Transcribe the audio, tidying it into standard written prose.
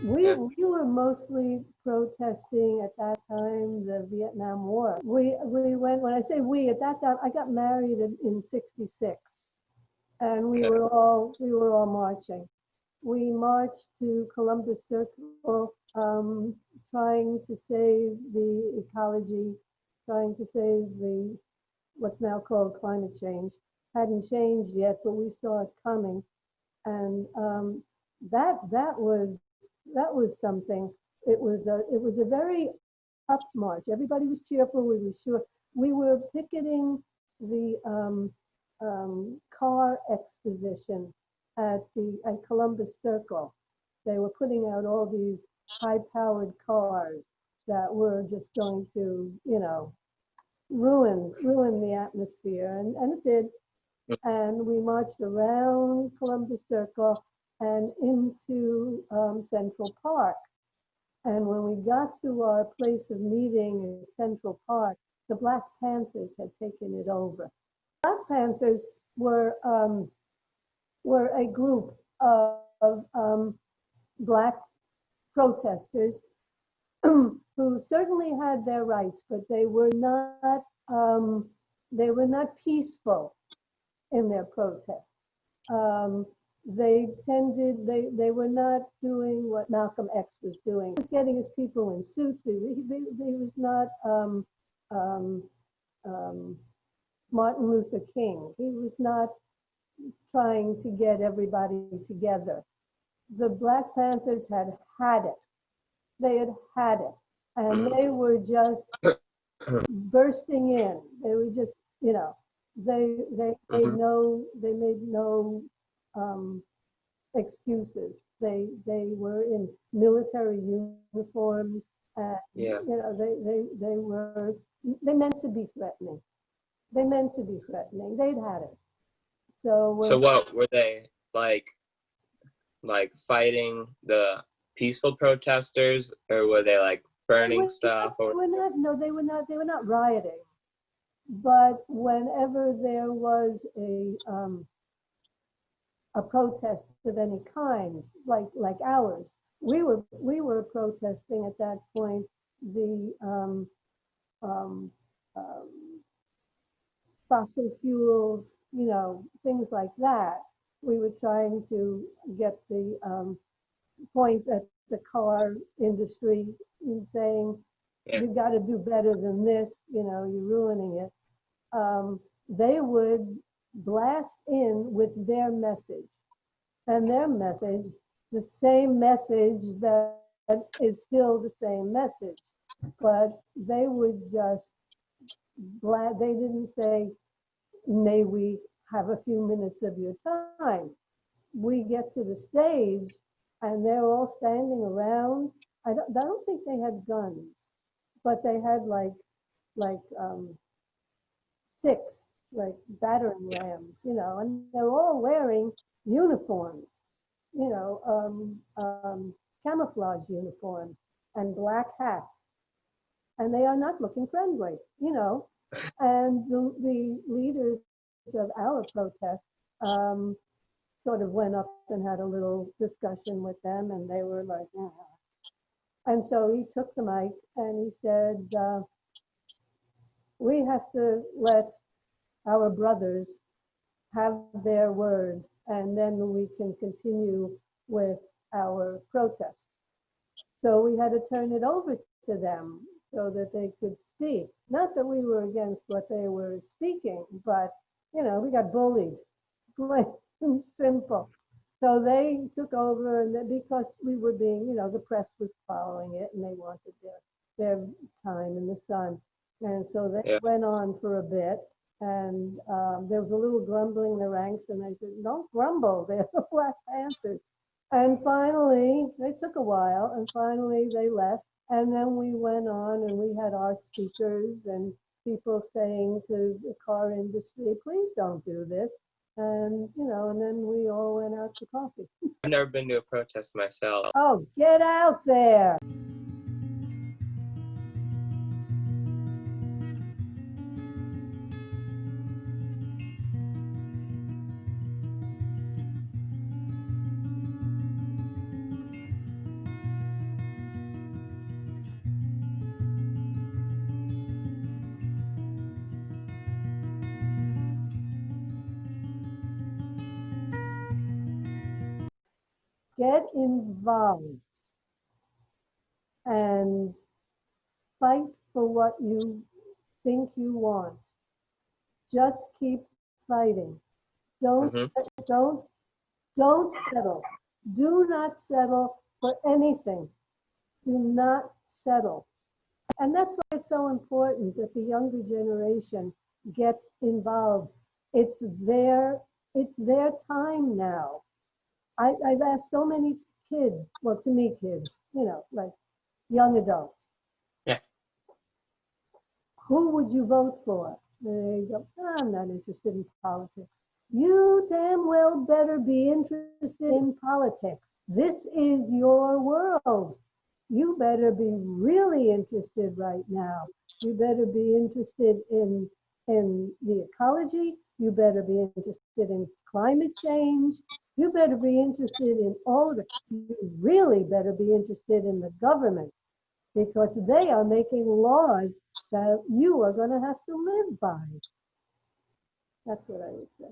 We were mostly protesting at that time the Vietnam War. We went, when I say we, at that time I got married in '66, and we were all marching. We marched to Columbus Circle, trying to save the ecology, trying to save the what's now called climate change. Hadn't changed yet, but we saw it coming, and that was something. It was a very up march. Everybody was cheerful. We were sure we were picketing the car exposition at Columbus Circle. They were putting out all these high-powered cars that were just going to, ruin the atmosphere, and it did. And we marched around Columbus Circle and into Central Park. And when we got to our place of meeting in Central Park, the Black Panthers had taken it over. Black Panthers were a group of Black protesters who certainly had their rights, but they were not peaceful in their protest. They were not doing what Malcolm X was doing. He was getting his people in suits. He was not Martin Luther King. He was not trying to get everybody together. The Black Panthers had it. They had it. And they were just bursting in. They were just, they made no excuses. They were in military uniforms. They meant to be threatening. They'd had it. So what were they like fighting the peaceful protesters, or were they like burning stuff? They were not rioting. But whenever there was a protest of any kind, like ours, we were protesting at that point the fossil fuels, things like that. We were trying to get the point at the car industry in saying, you got to do better than this, you're ruining it. They would blast in with their message, and their message, the same message that is still the same message, but they would just they didn't say, may we have a few minutes of your time. We get to the stage and they're all standing around. I don't think they had guns, but they had like sticks, like battering rams, and they're all wearing uniforms, camouflage uniforms and black hats, and they are not looking friendly, and the leaders of our protest sort of went up and had a little discussion with them, and they were like, and so he took the mic and he said, we have to let our brothers have their word, and then we can continue with our protest. So we had to turn it over to them so that they could speak. Not that we were against what they were speaking, but, we got bullied, plain and simple. So they took over, and because we were being, the press was following it, and they wanted their time in the sun. And so they went on for a bit, and there was a little grumbling in the ranks, and they said, don't grumble, they're the Black Panthers. And finally, they took a while, and finally they left. And then we went on, and we had our speakers and people saying to the car industry, please don't do this. And, and then we all went out to coffee. I've never been to a protest myself. Oh, get out there. get involved and fight for what you think you want. Just keep fighting. Don't don't don't settle. Do not settle for anything. Do not settle. And that's why it's so important that the younger generation gets involved. It's their time now. I've asked so many kids, well, to me, kids, like young adults. Yeah. Who would you vote for? They go, I'm not interested in politics. You damn well better be interested in politics. This is your world. You better be really interested right now. You better be interested in the ecology. You better be interested in climate change. You better be interested in all of it. You really better be interested in the government, because they are making laws that you are going to have to live by. That's what I would say.